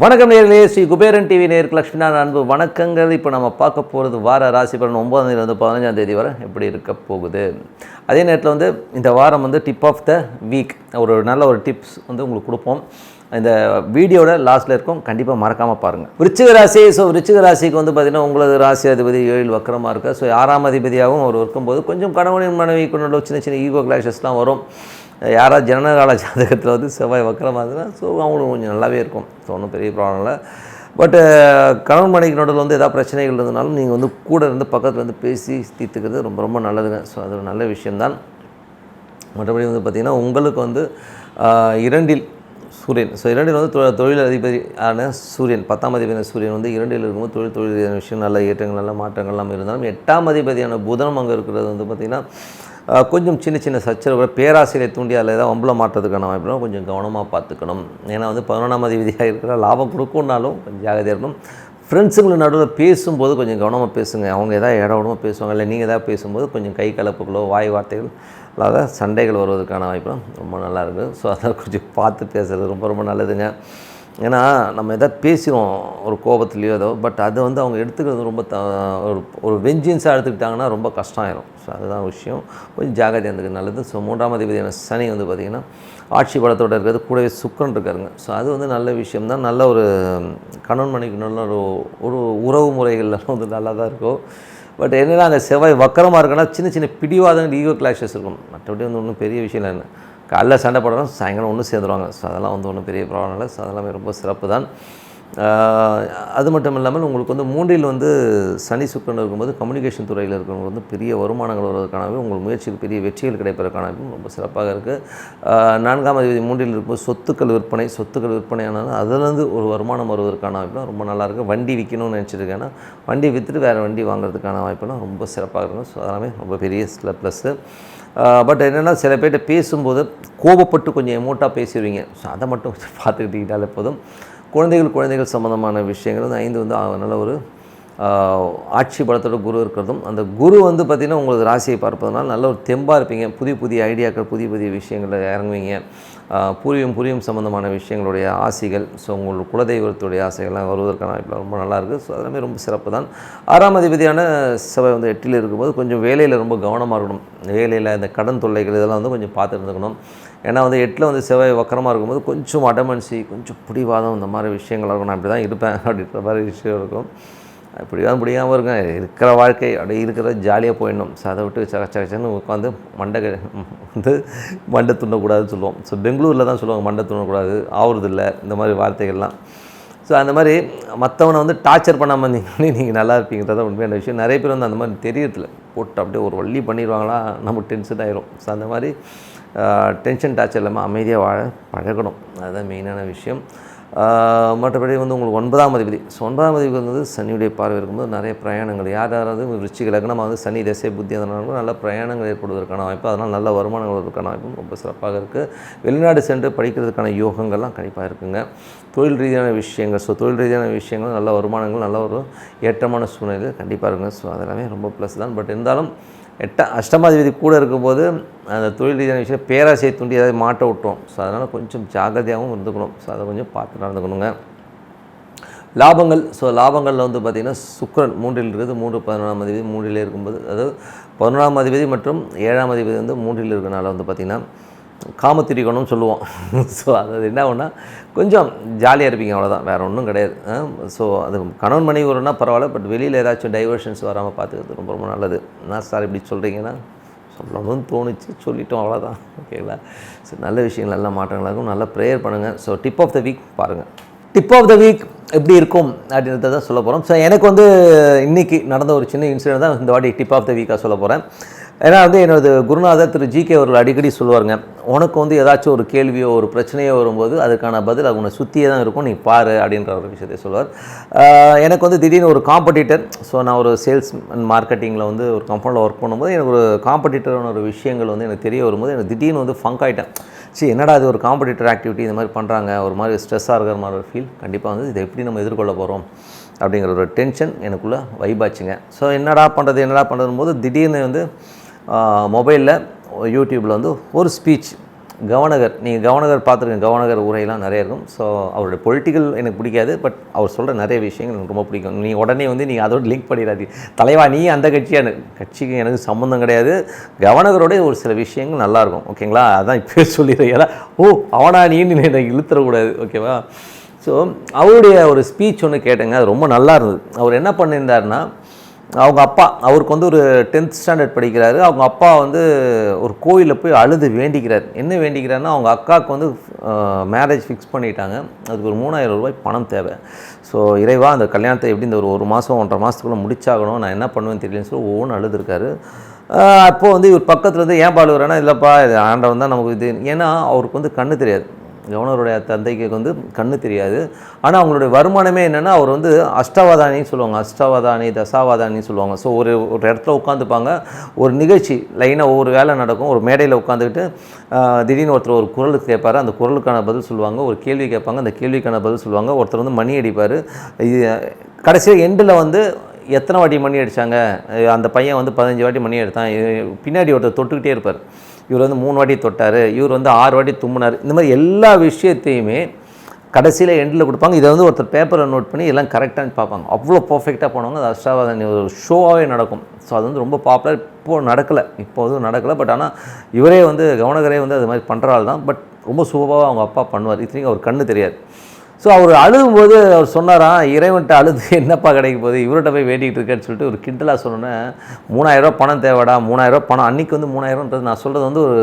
வணக்கம் நேயர்களே, ஸ்ரீ குபேரன் டிவி நேயருக்கு லட்சுமிநாதன் அன்பு வணக்கங்கள். இப்போ நம்ம பார்க்க போகிறது வார ராசி பலன் 9ஆம் தேதியிலிருந்து 15ஆம் தேதி வரை எப்படி இருக்க போகுது. அதே நேரத்தில் இந்த வாரம் டிப் ஆஃப் த வீக் ஒரு நல்ல ஒரு டிப்ஸ் உங்களுக்கு கொடுப்போம். இந்த வீடியோட லாஸ்ட்டில் இருக்கும், கண்டிப்பாக மறக்காமல் பாருங்கள். விருச்சிக ராசி. விருச்சிக ராசிக்கு பார்த்திங்கன்னா உங்களது ராசி அதிபதி 7 வக்கரமாக இருக்குது. 6ஆம் அதிபதியாகவும் அவர் இருக்கும்போது கொஞ்சம் கணவனின் மனைவிக்குள்ள சின்ன சின்ன ஈகோ கிளாஷஸ்லாம் வரும். யாராவது ஜனனகால ஜாதகத்தில் செவ்வாய் வக்கரமாக இருந்ததுன்னா அவங்களுக்கு கொஞ்சம் நல்லாவே இருக்கும். ஒன்றும் பெரிய ப்ராப்ளம் இல்லை. பட்டு கணவன் மனைவிக்கு நடுவில் ஏதாவது பிரச்சனைகள் இருந்ததுனாலும் நீங்கள் கூட இருந்து பக்கத்தில் பேசி தீர்த்துக்கிறது ரொம்ப ரொம்ப நல்லதுங்க. அது ஒரு நல்ல விஷயந்தான். மற்றபடி பார்த்திங்கன்னா உங்களுக்கு 2இல் சூரியன். 2இல் தொழில் அதிபதி ஆன சூரியன், 10ஆம் அதிபதியான சூரியன் 2இல் இருக்கும்போது தொழில் விஷயம் நல்ல ஏற்றங்கள் நல்ல மாற்றங்கள்லாம் இருந்தாலும் 8ஆம் அதிபதியான புதனம் அங்கே இருக்கிறது பார்த்திங்கன்னா கொஞ்சம் சின்ன சின்ன சச்சரவுகள் பேராசையை தூண்டி அதில் ஏதாவது வம்பல மாற்றத்துக்கான வாய்ப்புலாம் கொஞ்சம் கவனமாக பார்த்துக்கணும். ஏன்னா 11ஆம் அதிபதியாக இருக்கிற லாபம் கொடுக்கும்னாலும் கொஞ்சம் ஜாகிரதையாக இருக்கணும். ஃப்ரெண்ட்ஸுங்களுக்கு நடுவில் பேசும்போது கொஞ்சம் கவனமாக பேசுங்க. அவங்க எதாவது இடவிடமாக பேசுவாங்க, இல்லை நீங்கள் எதாவது பேசும்போது கொஞ்சம் கை கலப்புகளோ வாய் வார்த்தைகள் அதாவது சண்டைகள் வருவதற்கான வாய்ப்புலாம் ரொம்ப நல்லா இருக்குது. அதை கொஞ்சம் பார்த்து பேசுகிறது ரொம்ப ரொம்ப நல்லதுங்க. ஏன்னா நம்ம எதாவது பேசுகிறோம் ஒரு கோபத்துலேயோ ஏதோ, பட் அது அவங்க எடுத்துக்கிறது ரொம்ப ஒரு வெஞ்சின்ஸாக எடுத்துக்கிட்டாங்கன்னா ரொம்ப கஷ்டம் ஆயிரும். அதுதான் விஷயம். கொஞ்சம் ஜாகிரதையாக இருந்தது நல்லது. 3ஆம் அதிபதியான சனி பார்த்திங்கன்னா ஆட்சி பலத்தோடு இருக்கிறது, கூடவே சுக்கிரன் இருக்காருங்க. அது நல்ல விஷயம்தான். நல்ல ஒரு கணவன் மனைவிக்கு நல்ல ஒரு உறவு முறைகள்லாம் நல்லா தான் இருக்கும். பட் என்னென்னா அங்கே செவ்வாய் வக்கரமாக இருக்குன்னா சின்ன சின்ன பிடிவாதங்கள் ஈகோ கிளாஷஸ் இருக்கும். மற்றபடி ஒன்றும் பெரிய விஷயம் இல்லை. காலைல சண்டை போடுறோம், சாயங்காலம் ஒன்று சேர்ந்துருவாங்க. அதெல்லாம் ஒன்றும் பெரிய ப்ராப்ளம் இல்லை. அதெல்லாமே ரொம்ப சிறப்பு தான். அது மட்டும் இல்லாமல் உங்களுக்கு 3இல் சனி சுக்கிரன் இருக்கும்போது கம்யூனிகேஷன் துறையில் இருக்கிறவங்க பெரிய வருமானங்கள் வருவதற்கானவே உங்கள் முயற்சிக்கு பெரிய வெற்றிகள் கிடைப்பதற்கான ரொம்ப சிறப்பாக இருக்குது. 4ஆம் அதிபதி 3இல் இருக்கும்போது சொத்துக்கள் விற்பனையானாலும் அதிலேருந்து ஒரு வருமானம் வருவதற்கான வாய்ப்புலாம் ரொம்ப நல்லாயிருக்கு. வண்டி விற்கணும்னு நினச்சிருக்கேன்னா வண்டி விற்றுட்டு வேறு வண்டி வாங்குறதுக்கான வாய்ப்புலாம் ரொம்ப சிறப்பாக இருக்கும். அதெல்லாமே ரொம்ப பெரிய ப்ளஸ்ஸு. பட் என்னென்னா சில பேர்கிட்ட பேசும்போது கோபப்பட்டு கொஞ்சம் எமோட்டாக பேசிடுவீங்க. அதை மட்டும் கொஞ்சம் பார்த்துக்கிட்டிங்கனாலே போதும். குழந்தைகள் சம்மந்தமான விஷயங்கள் 5 நல்ல ஒரு ஆட்சி பலத்தோட குரு இருக்கிறதும், அந்த குரு பார்த்திங்கன்னா உங்களுக்கு ராசியை பார்ப்பதனால நல்ல ஒரு தெம்பாக இருப்பீங்க. புதிய ஐடியாக்கள் புதிய விஷயங்களில் இறங்குவீங்க. பூர்வீகம் சம்மந்தமான விஷயங்களுடைய ஆசைகள், உங்களோட குலதெய்வத்துடைய ஆசைகள்லாம் வருவதற்கான வாய்ப்பு ரொம்ப நல்லாயிருக்கு. அதெல்லாமே ரொம்ப சிறப்பு தான். 6ஆம் அதிபதியான செவ்வாய் 8இல் இருக்கும்போது கொஞ்சம் வேலையில் ரொம்ப கவனமாக இருக்கணும். வேலையில் இந்த கடன் தொல்லைகள் இதெல்லாம் கொஞ்சம் பார்த்து இருந்துக்கணும். ஏன்னா 8இல் செவ்வாய் வக்கரமாக இருக்கும்போது கொஞ்சம் அடமன்சி, கொஞ்சம் பிடிவாதம், இந்த மாதிரி விஷயங்கள் இருக்கும். நான் அப்படி தான் இருப்பேன் அப்படின்ற மாதிரி விஷயம் இருக்கும். இப்படிதான் முடியாமல் இருங்க. இருக்கிற வாழ்க்கை அப்படியே இருக்கிற ஜாலியாக போயிடணும். அதை விட்டு சகச்சன்னு உட்காந்து மண்டை துண்ணக்கூடாதுன்னு சொல்லுவோம். பெங்களூரில் தான் சொல்லுவாங்க மண்டை துண்ணக்கூடாது, ஆவுறதில்லை, இந்த மாதிரி வார்த்தைகள்லாம். அந்த மாதிரி மற்றவனை டார்ச்சர் பண்ணாமல் இருந்தீங்கன்னா நீங்கள் நல்லா இருப்பீங்கிறத உண்மையான விஷயம். நிறைய பேர் அந்த மாதிரி தெரியறதில்ல, போட்டு அப்படியே ஒரு வள்ளி பண்ணிடுவாங்களா, நமக்கு டென்ஷன் ஆயிரும். அந்த மாதிரி டென்ஷன் டார்ச்சர் இல்லாமல் அமைதியாக வாழ பழகணும். அதுதான் மெயினான விஷயம். மற்றபடி உங்களுக்கு 9ஆம் அதிபதி. 9ஆம் அதிபதி சனியுடைய பார்வை இருக்கும்போது நிறைய பிரயாணங்கள், யாராவது விருச்சிக லக்னமாக சனி தசை புத்தி அதனால நல்ல பிரயாணங்கள் ஏற்படுவதற்கான வாய்ப்பு, அதனால் நல்ல வருமானங்கள் வருவதற்கான வாய்ப்பும் ரொம்ப சிறப்பாக இருக்குது. வெளிநாடு சென்று படிக்கிறதுக்கான யோகங்கள்லாம் கண்டிப்பாக இருக்குங்க. தொழில் ரீதியான விஷயங்கள் நல்ல வருமானங்கள் நல்ல ஒரு ஏற்றமான சூழ்நிலை கண்டிப்பாக இருக்குங்க. அதெல்லாமே ரொம்ப ப்ளஸ் தான். பட் இருந்தாலும் அஷ்டமாதிபதி கூட இருக்கும்போது அந்த தொழில் ரீதியான விஷயம் பேராசையை தூண்டி ஏதாவது மாட்ட விட்டோம். அதனால் கொஞ்சம் ஜாகிரதையாகவும் இருந்துக்கணும். அதை கொஞ்சம் பார்த்து நடந்துக்கணுங்க. லாபங்கள். லாபங்களில் பார்த்திங்கன்னா சுக்கிரன் 3இல் இருக்குது. 11ஆம் அதிபதி 3இலே இருக்கும்போது, அதாவது 11ஆம் அதிபதி மற்றும் 7ஆம் அதிபதி 3இல் இருக்கிறனால பார்த்திங்கன்னா காமத்திரிக்கணும்னு சொல்லுவோம். அது என்ன ஒன்றா கொஞ்சம் ஜாலியாக இருப்பீங்க, அவ்வளோதான், வேறு ஒன்றும் கிடையாது. அது கணவன் மனைவி வரும்னா பரவாயில்ல, பட் வெளியில் ஏதாச்சும் டைவர்ஷன்ஸ் வராமல் பார்த்துக்கிறது ரொம்ப ரொம்ப நல்லது. என்ன சார் இப்படி சொல்கிறீங்கன்னா, சொல்லணும்னு தோணுச்சு, சொல்லிட்டோம், அவ்வளோதான். ஓகேங்களா? நல்ல விஷயங்கள் நல்ல மாற்றங்களாக இருக்கும். நல்லா ப்ரேயர் பண்ணுங்கள். டிப் ஆஃப் த வீக் பாருங்கள். டிப் ஆஃப் த வீக் எப்படி இருக்கும் அப்படின்றத தான் சொல்ல போகிறோம். எனக்கு இன்றைக்கி நடந்த ஒரு சின்ன இன்சிடென்ட் தான் இந்த வாட்டி டிப் ஆஃப் த வீக்காக சொல்ல போகிறேன். ஏன்னா என்னோட குருநாதர் திரு ஜி.கே அவர்கள் அடிக்கடி சொல்லுவாருங்க, உனக்கு ஏதாச்சும் ஒரு கேள்வியோ ஒரு பிரச்சனையோ வரும்போது அதுக்கான பதில் அது உன்னை சுற்றியே தான் இருக்கும், நீ பாரு அப்படின்ற ஒரு விஷயத்தை சொல்லுவார். எனக்கு திடீர்னு ஒரு காம்படிட்டர், நான் ஒரு சேல்ஸ் அண்ட் மார்க்கெட்டிங்கில் ஒரு கம்பெனியில் ஒர்க் பண்ணும்போது எனக்கு ஒரு காம்படிட்டரான ஒரு விஷயங்கள் எனக்கு தெரிய வரும்போது எனக்கு திடீர்னு ஃபங்க் ஆகிட்டேன். என்னடா இது ஒரு காம்படிட்டர் ஆக்டிவிட்டி இந்த மாதிரி பண்ணுறாங்க, ஒரு மாதிரி ஸ்ட்ரெஸ்ஸாக இருக்கிற மாதிரி ஒரு ஃபீல். கண்டிப்பாக இதை எப்படி நம்ம எதிர்கொள்ள போகிறோம் அப்படிங்கிற ஒரு டென்ஷன் எனக்குள்ளே வைபாச்சுங்க. என்னடா பண்ணுறது போது திடீர்னு மொபைலில் யூடியூப்பில் வந்து ஒரு ஸ்பீச் கவர்னர், நீங்கள் கவர்னர் பார்த்துருங்க, கவர்னர் உரையெல்லாம் நிறைய இருக்கும். ஸோ அவருடைய பொலிட்டிக்கல் எனக்கு பிடிக்காது, பட் அவர் சொல்கிற நிறைய விஷயங்கள் எனக்கு ரொம்ப பிடிக்கும். நீங்கள் உடனே வந்து நீங்கள் அதோட லிங்க் பண்ணிடாதீங்க, தலைவா நீ அந்த கட்சியாக, கட்சிக்கு எனக்கு சம்மந்தம் கிடையாது. கவர்னரோடைய ஒரு சில விஷயங்கள் நல்லாயிருக்கும், ஓகேங்களா? அதான் இப்போ சொல்லிடுறேன், ஏன்னா அவனா நீன்னு எனக்கு இழுத்துறக்கூடாது, ஓகேவா? ஸோ அவருடைய ஒரு ஸ்பீச் ஒன்று கேட்டேங்க, அது ரொம்ப நல்லா இருந்தது. அவர் என்ன பண்ணியிருந்தாருன்னா, அவங்க அப்பா, அவருக்கு வந்து ஒரு 10th ஸ்டாண்டர்ட் படிக்கிறாரு. அவங்க அப்பா வந்து ஒரு கோயிலில் போய் அழுது வேண்டிக்கிறார். என்ன வேண்டிக்கிறாருன்னா, அவங்க அக்காவுக்கு வந்து மேரேஜ் ஃபிக்ஸ் பண்ணிட்டாங்க, அதுக்கு ஒரு 3000 ரூபாய் பணம் தேவை. ஸோ இறைவா, அந்த கல்யாணத்தை எப்படி இந்த ஒரு மாதம் 1.5 மாதத்துக்குள்ளே முடிச்சாகணும், நான் என்ன பண்ணுவேன்னு தெரியலன்னு சொல்லி ஒவ்வொன்று அழுதுருக்காரு. அப்போது வந்து இவர் பக்கத்தில் வந்து ஏன் பாடுவார்னா, இல்லைப்பா இது ஆண்டவன் தான் நமக்கு இது, ஏன்னா அவருக்கு வந்து கண்ணு தெரியாது, கவர்னருடைய தந்தைக்கு வந்து கண்ணு தெரியாது. ஆனால் அவங்களுடைய வருமானமே என்னென்னா, அவர் வந்து அஷ்டாவதானின்னு சொல்லுவாங்க, அஷ்டாவதானி தசாவதானின்னு சொல்லுவாங்க. ஸோ ஒரு இடத்துல உட்காந்துப்பாங்க, ஒரு நிகழ்ச்சி லைனாக ஒவ்வொரு வேலை நடக்கும், ஒரு மேடையில் உட்காந்துக்கிட்டு திடீர்னு ஒருத்தர் ஒரு குரலுக்கு கேட்பார், அந்த குரலுக்கான பதில் சொல்லுவாங்க, ஒரு கேள்வி கேட்பாங்க, அந்த கேள்விக்கான பதில் சொல்லுவாங்க, ஒருத்தர் வந்து மணி அடிப்பார். இது கடைசியாக எண்டில் வந்து எத்தனை வாட்டி மணி அடித்தாங்க, அந்த பையன் வந்து 15 வாட்டி மணி எடுத்தான், பின்னாடி ஒருத்தர் தொட்டுக்கிட்டே இருப்பார், இவர் வந்து 3 வாட்டி தொட்டார், இவர் வந்து 6 வாட்டி தும்முனார். இந்த மாதிரி எல்லா விஷயத்தையுமே கடைசியில் எண்டில் கொடுப்பாங்க. இதை வந்து ஒருத்தர் பேப்பரில் நோட் பண்ணி எல்லாம் கரெக்டானு பார்ப்பாங்க. அவ்வளோ பர்ஃபெக்டாக போனவங்க. அது அஷ்டாவதானி ஒரு ஷோவாகவே நடக்கும். ஸோ அது வந்து ரொம்ப பாப்புலர். இப்போது நடக்கலை, இப்போதும் நடக்கலை. பட் ஆனால் இவரே வந்து கவர்னரே வந்து அது மாதிரி பண்ணுறாள் தான். பட் ரொம்ப சூப்பராக அவங்க அப்பா பண்ணுவார். இத்தனைக்கும் அவர் கண்ணு தெரியாது. ஸோ அவர் அழுகும்போது அவர் சொன்னாராம், இறைவன்ட்ட அழுது என்னப்பா கிடைக்க போகுது, இவர்கிட்ட போய் வேண்டிகிட்டு இருக்கேன்னு சொல்லிட்டு ஒரு கிண்டலாக சொன்னோன்னே, 3000 ரூபா பணம் தேவைடா, 3000 ரூபா பணம். அன்றைக்கி வந்து 3000ன்றது நான் சொல்கிறது வந்து ஒரு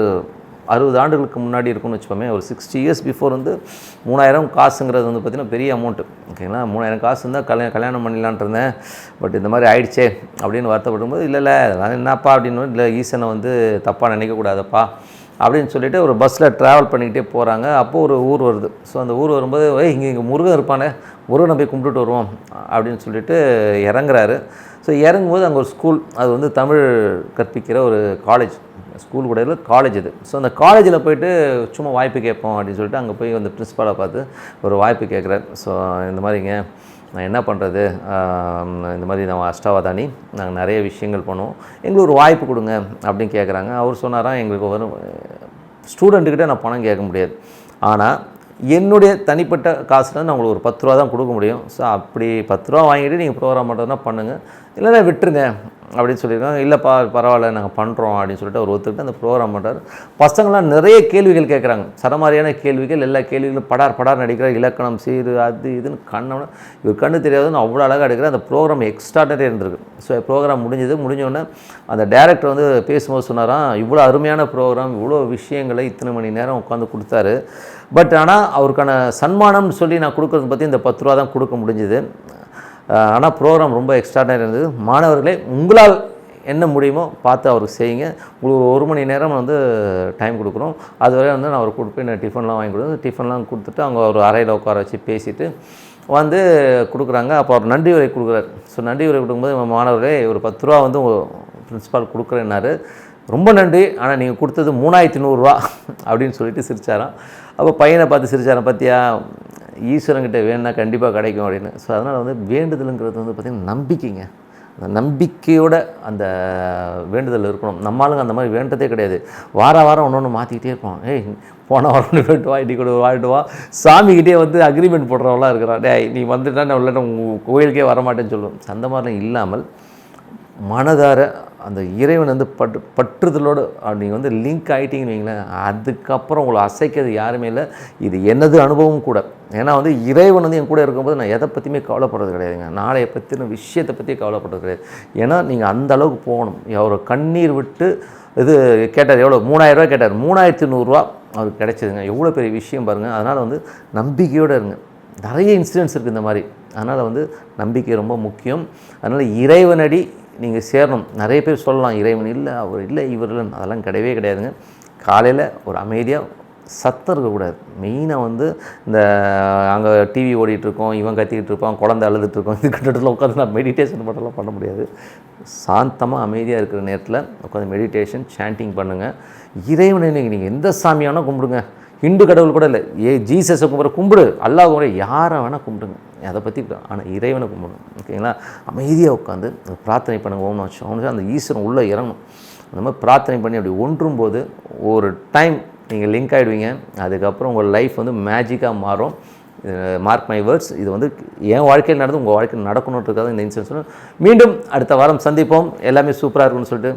60 ஆண்டுகளுக்கு முன்னாடி இருக்கும்னு வச்சுப்போமே. ஒரு 60 இயர்ஸ் பிஃபோர் வந்து 3000 காசுங்கிறது வந்து பார்த்திங்கன்னா பெரிய அமௌண்ட்டு, ஓகேங்களா? 3000 காசு இருந்தால் கல்யாணம் பண்ணிடலான்ட்டு இருந்தேன், பட் இந்த மாதிரி ஆயிடுச்சே அப்படின்னு வருத்தப்படும்போது, இல்லை அதெல்லாம் என்னப்பா அப்படின்னு, இல்லை ஈசனை வந்து தப்பாக நினைக்கக்கூடாதப்பா அப்படின்னு சொல்லிவிட்டு ஒரு பஸ்ஸில் ட்ராவல் பண்ணிக்கிட்டே போகிறாங்க. அப்போது ஒரு ஊர் வருது. ஸோ அந்த ஊர் வரும்போது, இங்கே முருகன் இருப்பானே, முருகனை போய் கும்பிட்டுட்டு வருவோம் அப்படின்னு சொல்லிட்டு இறங்குறாரு. ஸோ இறங்கும்போது அங்கே ஒரு ஸ்கூல், அது வந்து தமிழ் கற்பிக்கிற ஒரு காலேஜ், ஸ்கூல் கூட இல்லை, காலேஜ் இது. ஸோ அந்த காலேஜில் போய்ட்டு சும்மா வாய்ப்பு கேட்போம் அப்படின்னு சொல்லிட்டு அங்கே போய் அந்த பிரின்ஸிபாலை பார்த்து ஒரு வாய்ப்பு கேட்குறாரு. ஸோ இந்த மாதிரிங்க, நான் என்ன பண்ணுறது, இந்த மாதிரி நான் அஷ்டாவதானி, நாங்கள் நிறைய விஷயங்கள் பண்ணுவோம், எங்களுக்கு ஒரு வாய்ப்பு கொடுங்க அப்படின்னு கேட்குறாங்க. அவர் சொன்னாராம், எங்களுக்கு ஒரு ஸ்டூடெண்ட்டுக்கிட்ட நான் பணம் கேட்க முடியாது, ஆனால் என்னுடைய தனிப்பட்ட காசுல நான் உங்களுக்கு ஒரு 10 ரூபா தான் கொடுக்க முடியும். ஸோ அப்படி 10 ரூபா வாங்கிட்டு நீங்கள் ப்ரோக்ராம் பண்ணுறதுனா பண்ணுங்கள், இல்லைன்னா விட்டுருங்க அப்படின்னு சொல்லியிருக்காங்க. இல்லைப்பா பரவாயில்ல நாங்கள் பண்ணுறோம் அப்படின்னு சொல்லிட்டு அவர் ஒத்துக்கிட்டு அந்த ப்ரோக்ராம் பண்ணுறாரு. பசங்களாம் நிறைய கேள்விகள் கேட்குறாங்க, சரமாரியான கேள்விகள், எல்லா கேள்விகளும் படார் நடிக்கிறார், இலக்கணம் சீரு அது இதுன்னு கண்ணோட, இவர் கண்ணு தெரியாதுன்னு அவ்வளோ அழகாக எடுக்கிற. அந்த ப்ரோக்ராம் எக்ஸ்ட்ராடனரி இருந்திருக்கு. ஸோ ப்ரோக்ராம் முடிஞ்சோடனே அந்த டைரக்டர் வந்து பேசும்போது சொன்னாராம், இவ்வளோ அருமையான ப்ரோக்ராம், இவ்வளோ விஷயங்களை இத்தனை மணி நேரம் உட்காந்து கொடுத்தாரு, பட் ஆனால் அவருக்கான சன்மானம்னு சொல்லி நான் கொடுக்குறது பற்றி இந்த 10 ரூபா தான் கொடுக்க முடிஞ்சுது. ஆனால் ப்ரோக்ராம் ரொம்ப எக்ஸ்ட்ராடனரி இருந்தது. மாணவர்களே, உங்களால் என்ன முடியுமோ பார்த்து அவருக்கு செய்யுங்க. உங்களுக்கு 1 மணி நேரம் வந்து டைம் கொடுக்குறோம். அதுவரை வந்து நான் அவருக்கு கொடுப்பேன், நான் டிஃபன்லாம் வாங்கி கொடுத்து, டிஃபன்லாம் கொடுத்துட்டு அவங்க ஒரு அறையில் உட்கார வச்சு பேசிவிட்டு வந்து கொடுக்குறாங்க. அப்போ அவர் நன்றி உரை கொடுக்குறாரு. ஸோ நன்றி உரை கொடுக்கும்போது, மாணவர்களே ஒரு 10 ரூபா வந்து பிரின்ஸிபால் கொடுக்குறேன்னாரு, ரொம்ப நன்றி, ஆனால் நீங்கள் கொடுத்தது 3100 ரூபா அப்படின்னு சொல்லிட்டு சிரிச்சாராம். அப்போ பையனை பார்த்து சிரிச்சாராம், பார்த்தியா ஈஸ்வரங்கிட்ட வேணுன்னா கண்டிப்பாக கிடைக்கும் அப்படின்னு. ஸோ அதனால் வந்து வேண்டுதலுங்கிறது வந்து பார்த்திங்கன்னா நம்பிக்கைங்க. அந்த நம்பிக்கையோட அந்த வேண்டுதல் இருக்கணும். நம்மளுங்க அந்த மாதிரி வேண்டதே கிடையாது. வாரம் ஒன்று மாற்றிக்கிட்டே இருப்போம். போன வாரம் வேண்டு வா, இன்றைக்கி கூட வாங்கிட்டு வா, சாமிக்கிட்டே வந்து அக்ரிமெண்ட் போடுறவங்களாம் இருக்கிறான். நீ வந்துட்டா நான் உள்ள உங்கள் கோயிலுக்கே வரமாட்டேன்னு சொல்லுவோம். அந்த மாதிரிலாம் இல்லாமல் மனதார அந்த இறைவன் வந்து பற்றுதலோடு நீங்கள் வந்து லிங்க் ஆகிட்டீங்கன்னு வைங்களேன், அதுக்கப்புறம் உங்களை அசைக்கிறது யாருமே இல்லை. இது எனது அனுபவம் கூட. ஏன்னா வந்து இறைவன் வந்து என் கூட இருக்கும்போது நான் எதை பற்றியுமே கவலைப்படுறது கிடையாதுங்க. நாளைய பற்றின விஷயத்தை பற்றி கவலைப்படுறது கிடையாது. ஏன்னா நீங்கள் அந்த அளவுக்கு போகணும். அவர் கண்ணீர் விட்டு இது கேட்டார், எவ்வளோ 3000 ரூபா கேட்டார், 3100 ரூபா அவருக்கு கிடைச்சிதுங்க. எவ்வளோ பெரிய விஷயம் பாருங்கள். அதனால் வந்து நம்பிக்கையோடு இருங்க. நிறைய இன்சிடென்ட்ஸ் இருக்குது இந்த மாதிரி. அதனால் வந்து நம்பிக்கை ரொம்ப முக்கியம். அதனால் இறைவனடி நீங்கள் சேரணும். நிறைய பேர் சொல்லலாம், இறைவன் இல்லை, அவர் இல்லை, இவர் இல்லை, அதெல்லாம் கிடையவே கிடையாதுங்க. காலையில் ஒரு அமைதியாக சத்தம் இருக்கக்கூடாது. மெயினாக வந்து இந்த அங்கே டிவி ஓடிட்டுருக்கோம், இவன் கத்திக்கிட்டு இருப்பான், குழந்தை அழுதுட்டுருக்கோம், இது கட்டத்தில் உட்காந்து நான் மெடிடேஷன் பண்ணலாம் பண்ண முடியாது. சாந்தமாக அமைதியாக இருக்கிற நேரத்தில் உட்காந்து மெடிடேஷன் சாண்டிங் பண்ணுங்கள். இறைவனை நீங்கள் எந்த சாமியானா கும்பிடுங்க. ஹிந்து கடவுள் கூட இல்லை, ஜீசஸை கும்பிடு, அல்லாஹ் கும்பிடு, யாரை வேணால் கும்பிடுங்க, அதை பற்றி. ஆனால் இறைவனை கும்பிடணும், ஓகேங்களா? அமைதியாக உட்காந்து பிரார்த்தனை பண்ணுங்க. ஓம் நம சிவாய. அந்த ஈஸ்வரன் உள்ளே இறங்கணும். அந்த மாதிரி பிரார்த்தனை பண்ணி அப்படி ஒன்றும் போது ஒரு டைம் நீங்கள் லிங்க் ஆகிடுவீங்க. அதுக்கப்புறம் உங்கள் லைஃப் வந்து மேஜிக்காக மாறும். Mark my words. இது வந்து என் வாழ்க்கையில் நடந்து உங்கள் வாழ்க்கையில் நடக்கணுன்றதுக்காக இந்த இன்சிடென்ட். மீண்டும் அடுத்த வாரம் சந்திப்போம். எல்லாமே சூப்பராக இருக்கும்னு சொல்லிட்டு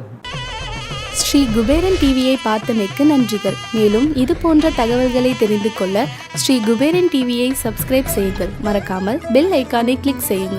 ஸ்ரீ குபேரன் டிவியை பார்த்தமைக்கு நன்றிகள். மேலும் இது போன்ற தகவல்களை தெரிந்து கொள்ள ஸ்ரீ குபேரன் டிவியை சப்ஸ்கிரைப் செய்யுங்கள். மறக்காமல் பெல் ஐக்கானை கிளிக் செய்யுங்கள்.